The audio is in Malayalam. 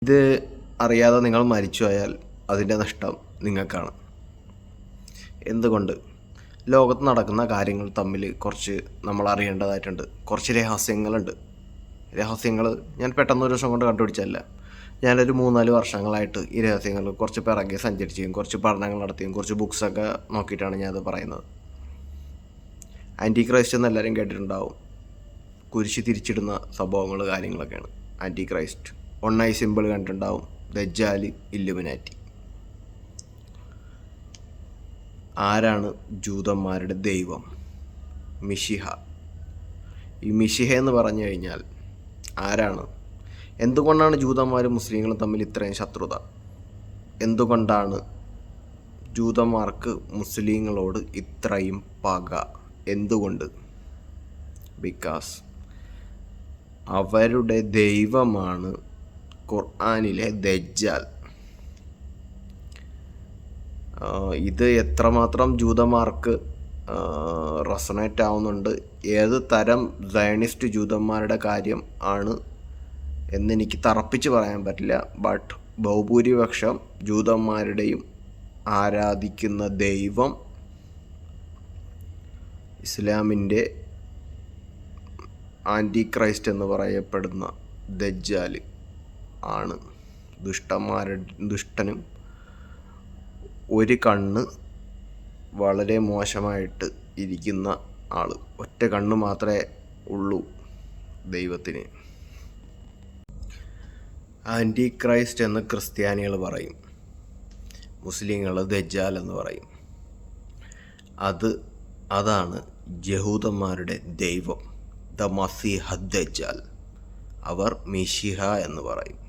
ഇത് അറിയാതെ നിങ്ങൾ മരിച്ചു പോയാൽ അതിൻ്റെ നഷ്ടം നിങ്ങൾക്കാണ്. എന്തുകൊണ്ട്? ലോകത്ത് നടക്കുന്ന കാര്യങ്ങൾ തമ്മിൽ കുറച്ച് നമ്മൾ അറിയേണ്ടതായിട്ടുണ്ട്. കുറച്ച് രഹസ്യങ്ങൾ ഞാൻ പെട്ടെന്നൊരു ദിവസം കൊണ്ട് കണ്ടുപിടിച്ചതല്ല. ഞാനൊരു 3-4 വർഷങ്ങളായിട്ട് ഈ രഹസ്യങ്ങൾ കുറച്ച് പിറകെ സഞ്ചരിക്കുകയും കുറച്ച് പഠനങ്ങൾ നടത്തിയും കുറച്ച് ബുക്സൊക്കെ നോക്കിയിട്ടാണ് ഞാനത് പറയുന്നത്. ആൻറ്റി ക്രൈസ്റ്റ് എന്ന് എല്ലാവരും കേട്ടിട്ടുണ്ടാവും. കുരിശ് തിരിച്ചിടുന്ന സംഭവങ്ങൾ കാര്യങ്ങളൊക്കെയാണ് ആൻറ്റി ക്രൈസ്റ്റ്. ഒണ്ണായി സിമ്പിൾ കണ്ടിട്ടുണ്ടാവും. ദജ്ജാല്, ഇല്ലുമിനാറ്റി. ആരാണ് ജൂതന്മാരുടെ ദൈവം? മിശിഹ. ഈ മിശിഹ എന്ന് പറഞ്ഞു കഴിഞ്ഞാൽ ആരാണ്? എന്തുകൊണ്ടാണ് ജൂതന്മാരും മുസ്ലിങ്ങളും തമ്മിൽ ഇത്രയും ശത്രുത? എന്തുകൊണ്ടാണ് ജൂതന്മാർക്ക് മുസ്ലിങ്ങളോട് ഇത്രയും പക? എന്തുകൊണ്ട്? ബിക്കോസ് അവരുടെ ദൈവമാണ് ഖുർആനിലെ ദജ്ജാൽ. ഇത് എത്രമാത്രം ജൂതന്മാർക്ക് റെസൊണേറ്റ് ആവുന്നുണ്ട്, ഏത് തരം സയണിസ്റ്റ് ജൂതന്മാരുടെ കാര്യം ആണ് എന്നെനിക്ക് തറപ്പിച്ച് പറയാൻ പറ്റില്ല. ബട്ട് ബഹുഭൂരിപക്ഷം ജൂതന്മാരുടെയും ആരാധിക്കുന്ന ദൈവം ഇസ്ലാമിൻ്റെ ആൻറ്റി ക്രൈസ്റ്റ് എന്ന് പറയപ്പെടുന്ന ദജ്ജാൽ ആണ്. ദുഷ്ടനും ഒരു കണ്ണ് വളരെ മോശമായിട്ട് ഇരിക്കുന്ന ആൾ. ഒറ്റ കണ്ണ് മാത്രമേ ഉള്ളൂ ദൈവത്തിന്. ആൻറ്റി ക്രൈസ്റ്റ് എന്ന് ക്രിസ്ത്യാനികൾ പറയും, മുസ്ലിങ്ങൾ ദജ്ജാൽ എന്ന് പറയും. അതാണ് യഹൂദന്മാരുടെ ദൈവം, ദ മസീഹ ദജ്ജാൽ. അവർ മിശിഹ എന്ന് പറയും.